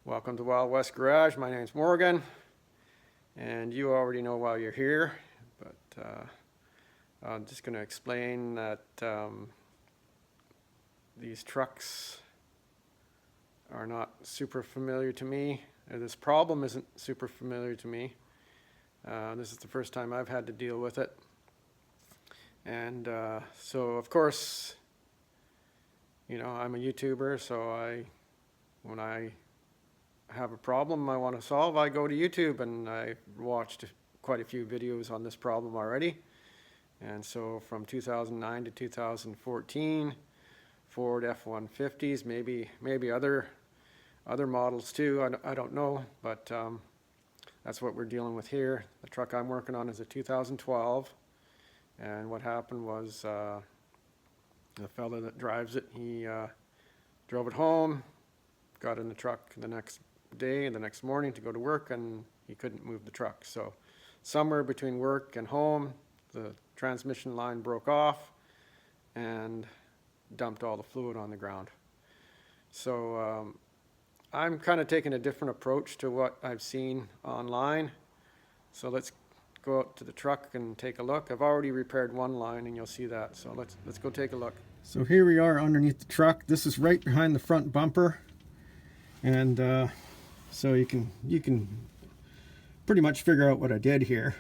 Welcome to Wild West Garage. My name's Morgan, and you already know why you're here, but I'm just going to explain that these trucks are not super familiar to me. This problem isn't super familiar to me. This is the first time I've had to deal with it. And so, of course, you know, I'm a YouTuber, so when I have a problem I want to solve, I go to YouTube, and I watched quite a few videos on this problem already. And so from 2009 to 2014, Ford F150s, maybe other models too, I don't know, but that's what we're dealing with here. The truck I'm working on is a 2012, and what happened was the fellow that drives it, he drove it home, got in the truck the next day, the next morning to go to work, and he couldn't move the truck. So somewhere between work and home, the transmission line broke off and dumped all the fluid on the ground. So I'm kind of taking a different approach to what I've seen online. So let's go out to the truck and take a look. I've already repaired one line, and you'll see that. So let's go take a look. So here we are underneath the truck. This is right behind the front bumper, and so you can pretty much figure out what I did here.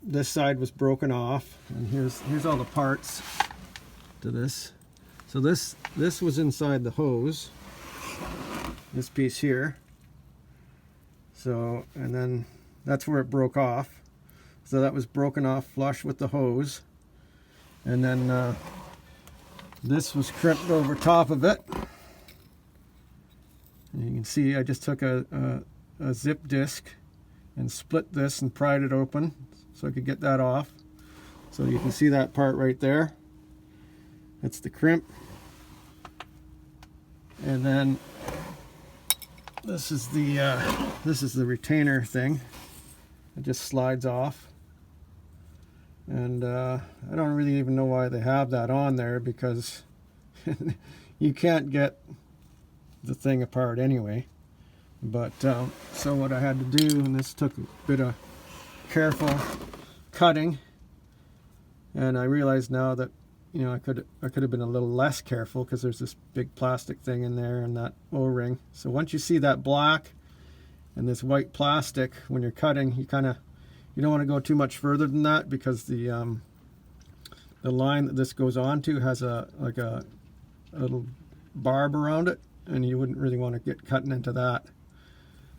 This side was broken off, and here's all the parts to this. So this was inside the hose, this piece here. So, and then that's where it broke off. So that was broken off flush with the hose, and then this was crimped over top of it. And you can see I just took a zip disc and split this and pried it open so I could get that off. So you can see that part right there. That's the crimp. And then this is the retainer thing. It just slides off. And I don't really even know why they have that on there, because you can't get the thing apart anyway. But so what I had to do, and this took a bit of careful cutting, and I realize now that, you know, I could have been a little less careful, because there's this big plastic thing in there and that O-ring. So once you see that black and this white plastic when you're cutting, you don't want to go too much further than that, because the line that this goes onto has a little barb around it, and you wouldn't really want to get cutting into that.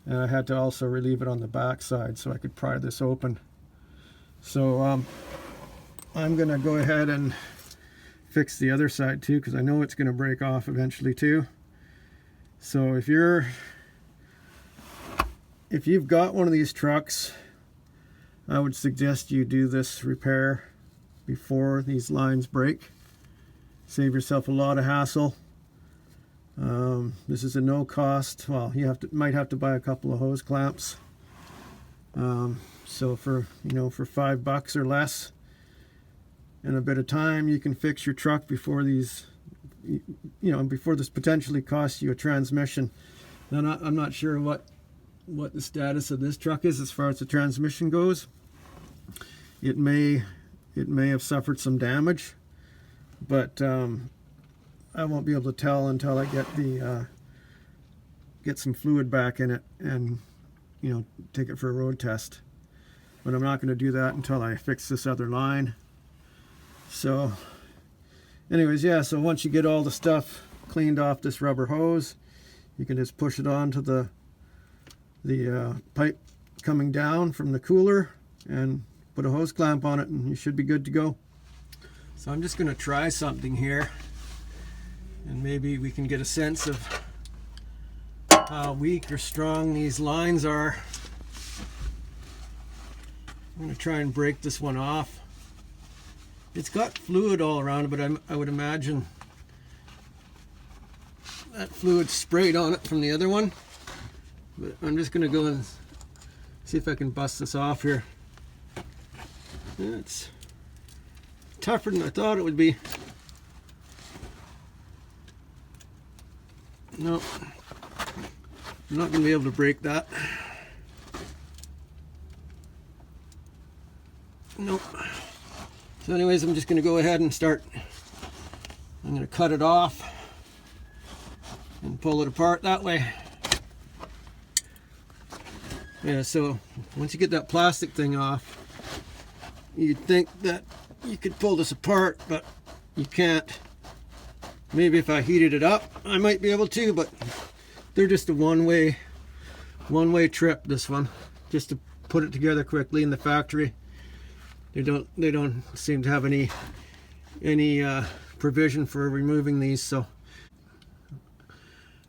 And I had to also relieve it on the back side so I could pry this open. So I'm gonna go ahead and fix the other side too, because I know it's gonna break off eventually too. So if you've got one of these trucks, I would suggest you do this repair before these lines break. Save yourself a lot of hassle. This is a no cost. Well, you might have to buy a couple of hose clamps. So for $5 or less and a bit of time, you can fix your truck before this potentially costs you a transmission. Now, I'm not sure what the status of this truck is as far as the transmission goes. It may have suffered some damage, but I won't be able to tell until I get some fluid back in it and, you know, take it for a road test. But I'm not going to do that until I fix this other line. So anyways, yeah, so once you get all the stuff cleaned off this rubber hose, you can just push it onto the pipe coming down from the cooler and put a hose clamp on it, and you should be good to go. So I'm just going to try something here, and maybe we can get a sense of how weak or strong these lines are. I'm going to try and break this one off. It's got fluid all around, but I would imagine that fluid sprayed on it from the other one. But I'm just going to go and see if I can bust this off here. It's tougher than I thought it would be. No, I'm not going to be able to break that. Nope. So anyways, I'm just going to go ahead and start. I'm going to cut it off and pull it apart that way. Yeah, so once you get that plastic thing off, you'd think that you could pull this apart, but you can't. Maybe if I heated it up, I might be able to, but they're just a one-way trip, this one, just to put it together quickly in the factory. They don't seem to have any provision for removing these, so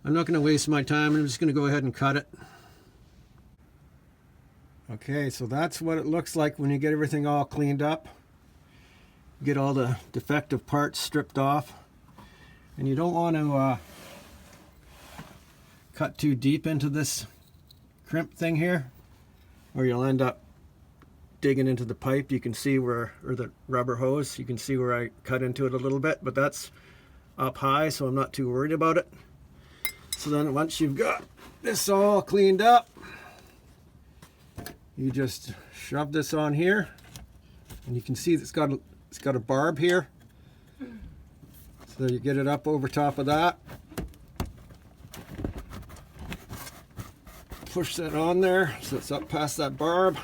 I'm not going to waste my time. I'm just going to go ahead and cut it. Okay, so that's what it looks like when you get everything all cleaned up. Get all the defective parts stripped off. And you don't want to cut too deep into this crimp thing here, or you'll end up digging into the pipe. You can see where, or the rubber hose, you can see where I cut into it a little bit, but that's up high, so I'm not too worried about it. So then once you've got this all cleaned up, you just shove this on here, and you can see it's got a barb here. So you get it up over top of that. Push that on there so it's up past that barb.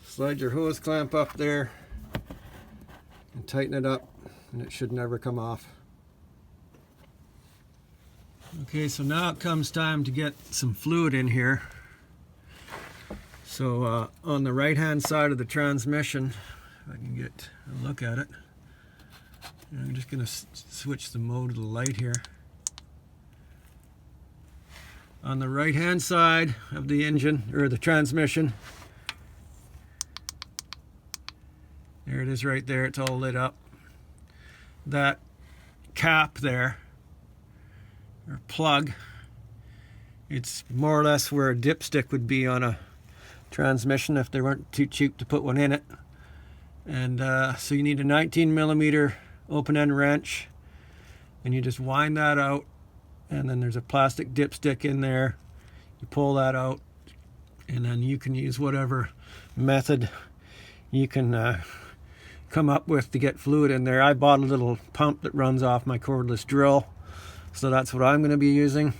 Slide your hose clamp up there and tighten it up, and it should never come off. Okay, so now it comes time to get some fluid in here. So on the right hand side of the transmission, if I can get a look at it, I'm just going to switch the mode of the light here. On the right hand side of the engine, or the transmission, there it is right there, it's all lit up. That cap there, or plug, it's more or less where a dipstick would be on a transmission if they weren't too cheap to put one in it. And so you need a 19mm open-end wrench, and you just wind that out, and then there's a plastic dipstick in there. You pull that out, and then you can use whatever method you can come up with to get fluid in there. I bought a little pump that runs off my cordless drill, so that's what I'm going to be using.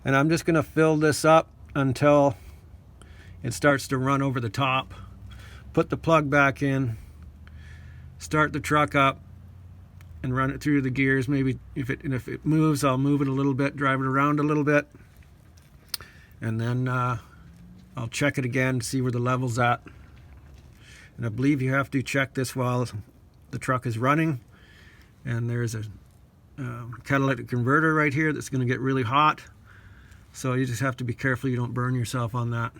And I'm just going to fill this up until it starts to run over the top. Put the plug back in, start the truck up, and run it through the gears. Maybe if it moves, I'll move it a little bit, drive it around a little bit, and then I'll check it again to see where the level's at. And I believe you have to check this while the truck is running. And there's a catalytic converter right here that's going to get really hot, so you just have to be careful you don't burn yourself on that.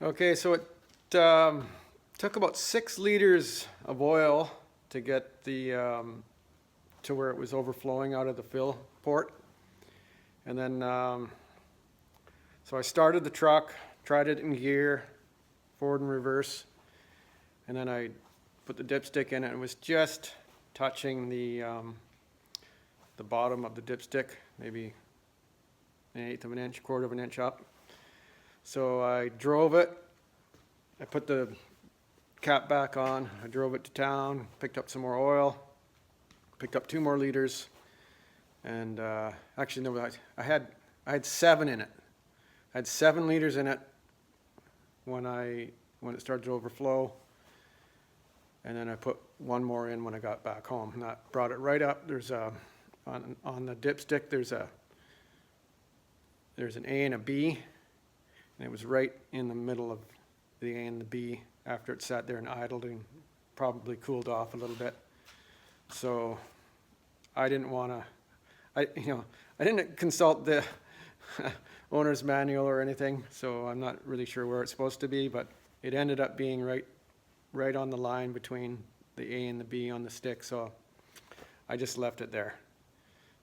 Okay, so it took about 6 liters of oil to get the to where it was overflowing out of the fill port. And then so I started the truck, tried it in gear, forward and reverse, and then I put the dipstick in it. It was just touching the bottom of the dipstick, maybe 1/8 of an inch, 1/4 of an inch up. So I drove it, I put the cap back on, I drove it to town, picked up some more oil, picked up 2 more liters, and actually no, I had 7 in it. I had 7 liters in it when it started to overflow, and then I put 1 more in when I got back home, and that brought it right up. There's on the dipstick there's an A and a B, and it was right in the middle of the A and the B after it sat there and idled and probably cooled off a little bit. So I didn't want to, I didn't consult the owner's manual or anything, so I'm not really sure where it's supposed to be, but it ended up being right on the line between the A and the B on the stick, so I just left it there.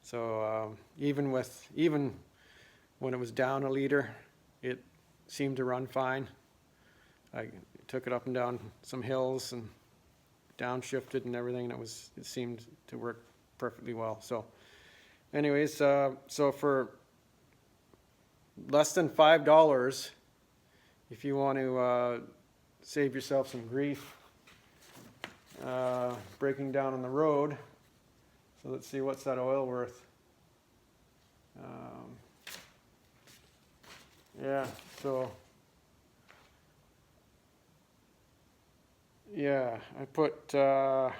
So even when it was down a liter, it seemed to run fine. I took it up and down some hills and downshifted and everything, and it seemed to work perfectly well. So anyways, so for less than $5, if you want to save yourself some grief breaking down on the road. So let's see, what's that oil worth? Yeah, so yeah, I put about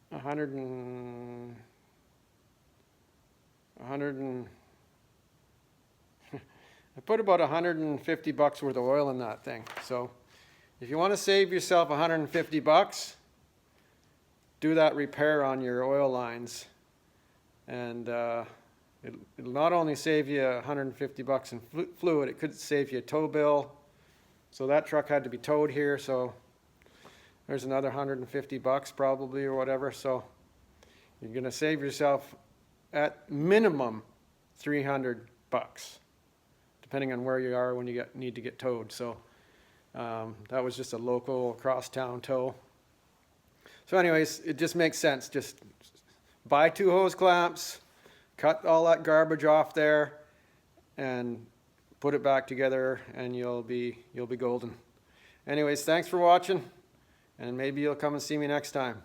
100 and I put about $150 worth of oil in that thing. So if you want to save yourself $150, do that repair on your oil lines, and it'll not only save you $150 in fluid, it could save you a tow bill. So that truck had to be towed here, so there's another $150 probably or whatever. So you're going to save yourself at minimum $300, depending on where you are when you need to get towed. So that was just a local crosstown tow. So anyways, it just makes sense. Just buy 2 hose clamps, cut all that garbage off there, and put it back together, and you'll be golden. Anyways, thanks for watching, and maybe you'll come and see me next time.